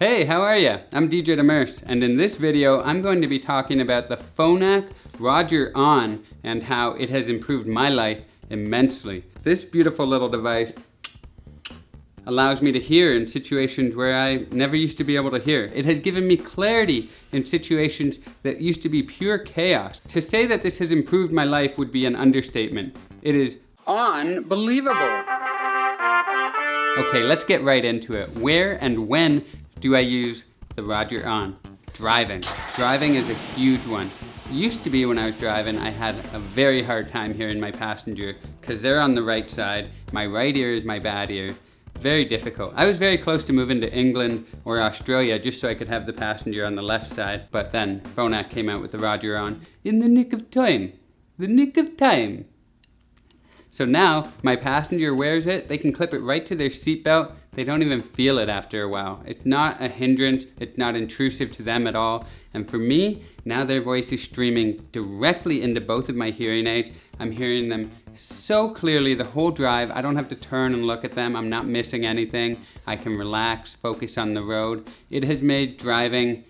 Hey, how are ya? I'm DJ Demers, and in this video, I'm going to be talking about the Phonak Roger On and how it has improved my life immensely. This beautiful little device allows me to hear in situations where I never used to be able to hear. It has given me clarity in situations that used to be pure chaos. To say that this has improved my life would be an understatement. It is unbelievable. Okay, let's get right into it. Where and when do I use the Roger On? Driving. Driving is a huge one. It used to be when I was driving, I had a very hard time hearing my passenger because they're on the right side. My right ear is my bad ear. Very difficult. I was very close to moving to England or Australia just so I could have the passenger on the left side, but then Phonak came out with the Roger On in the nick of time. The nick of time. So now my passenger wears it, they can clip it right to their seatbelt. They don't even feel it after a while. It's not a hindrance, it's not intrusive to them at all. And for me, now their voice is streaming directly into both of my hearing aids. I'm hearing them so clearly the whole drive. I don't have to turn and look at them. I'm not missing anything. I can relax, focus on the road. It has made driving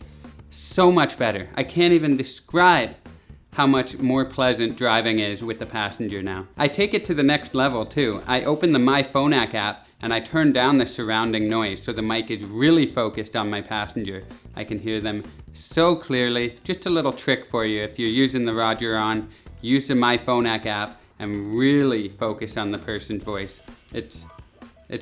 so much better. I can't even describe how much more pleasant driving is with the passenger now. I take it to the next level too. I open the My Phonak app and I turn down the surrounding noise so the mic is really focused on my passenger. I can hear them so clearly. Just a little trick for you. If you're using the Roger On, use the My Phonak app and really focus on the person's voice. It's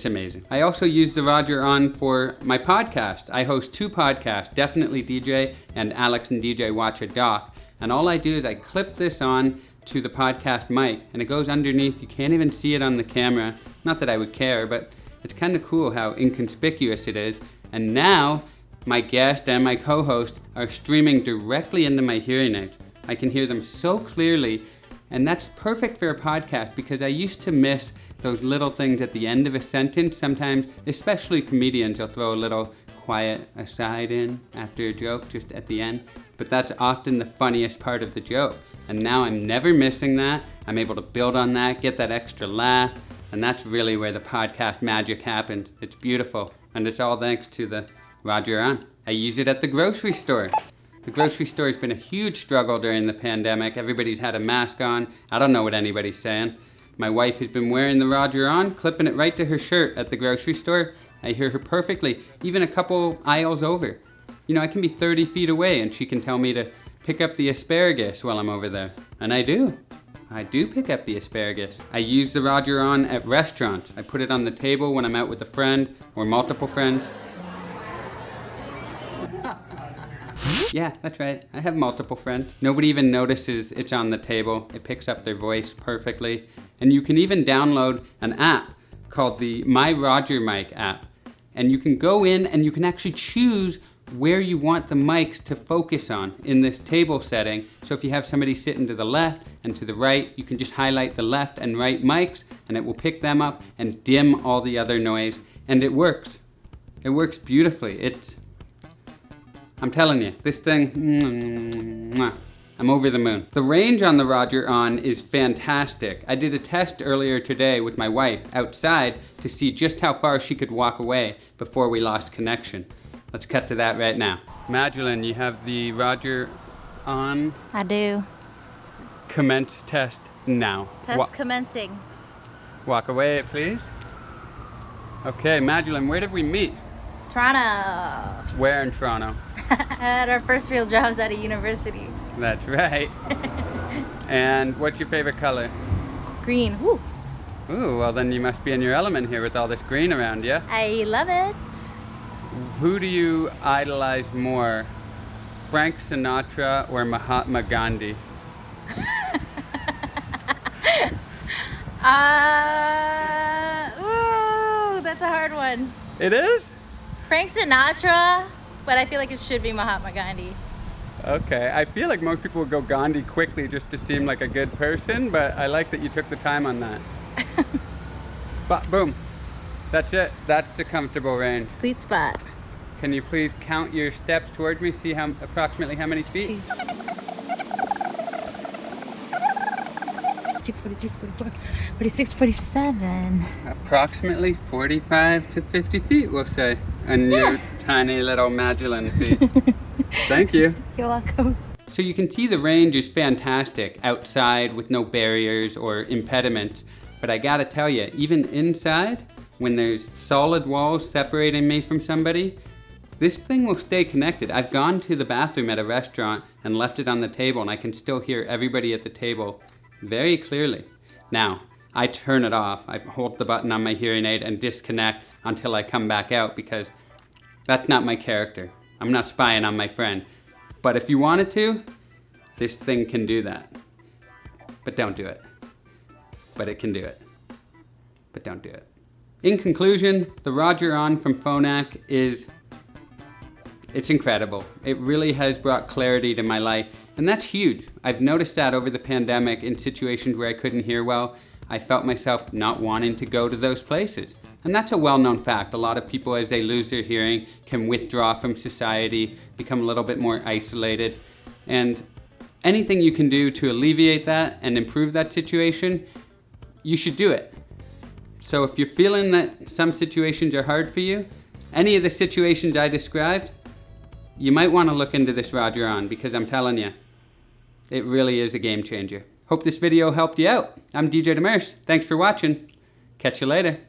amazing. I also use the Roger On for my podcast. I host 2 podcasts, Definitely DJ and Alex and DJ Watch a Doc. And all I do is I clip this on to the podcast mic and it goes underneath. You can't even see it on the camera. Not that I would care, but it's kind of cool how inconspicuous it is. And now my guest and my co-host are streaming directly into my hearing aids. I can hear them so clearly, and that's perfect for a podcast because I used to miss those little things at the end of a sentence. Sometimes, especially comedians, will throw a little quiet aside in after a joke just at the end. But that's often the funniest part of the joke. And now I'm never missing that. I'm able to build on that, get that extra laugh. And that's really where the podcast magic happens. It's beautiful. And it's all thanks to the Roger On. I use it at the grocery store. The grocery store has been a huge struggle during the pandemic. Everybody's had a mask on. I don't know what anybody's saying. My wife has been wearing the Roger On, clipping it right to her shirt at the grocery store. I hear her perfectly, even a couple aisles over. You know, I can be 30 feet away and she can tell me to pick up the asparagus while I'm over there. And I do. I do pick up the asparagus. I use the Roger On at restaurants. I put it on the table when I'm out with a friend or multiple friends. Yeah, that's right. I have multiple friends. Nobody even notices it's on the table. It picks up their voice perfectly. And you can even download an app called the My Roger Mic app. And you can go in and you can actually choose where you want the mics to focus on in this table setting. So if you have somebody sitting to the left and to the right, you can just highlight the left and right mics and it will pick them up and dim all the other noise. And it works. It works beautifully. I'm telling you, this thing, I'm over the moon. The range on the Roger On is fantastic. I did a test earlier today with my wife outside to see just how far she could walk away before we lost connection. Let's cut to that right now. Magdalene, you have the Roger On? I do. Commence test now. Test commencing. Walk away, please. Okay, Magdalene, where did we meet? Toronto. Where in Toronto? At our first real jobs at a university. That's right. And what's your favorite color? Green. Woo. Ooh, well then you must be in your element here with all this green around you. I love it. Who do you idolize more, Frank Sinatra or Mahatma Gandhi? Ooh, that's a hard one. It is? Frank Sinatra, but I feel like it should be Mahatma Gandhi. Okay, I feel like most people would go Gandhi quickly just to seem like a good person, but I like that you took the time on that. But boom, that's it. That's the comfortable range. Sweet spot. Can you please count your steps towards me? See approximately how many feet? 43, 44, 46, 47. Approximately 45 to 50 feet, we'll say. And your tiny little Magdalene feet. Thank you. You're welcome. So you can see the range is fantastic outside with no barriers or impediments. But I gotta tell you, even inside, when there's solid walls separating me from somebody, this thing will stay connected. I've gone to the bathroom at a restaurant and left it on the table, and I can still hear everybody at the table very clearly. Now, I turn it off. I hold the button on my hearing aid and disconnect until I come back out, because that's not my character. I'm not spying on my friend. But if you wanted to, this thing can do that. But don't do it. But it can do it. But don't do it. In conclusion, the Roger On from Phonak it's incredible. It really has brought clarity to my life, and that's huge. I've noticed that over the pandemic in situations where I couldn't hear well, I felt myself not wanting to go to those places. And that's a well-known fact. A lot of people, as they lose their hearing, can withdraw from society, become a little bit more isolated. And anything you can do to alleviate that and improve that situation, you should do it. So if you're feeling that some situations are hard for you, any of the situations I described, you might want to look into this Roger On, because I'm telling you, it really is a game changer. Hope this video helped you out. I'm DJ Demers. Thanks for watching. Catch you later.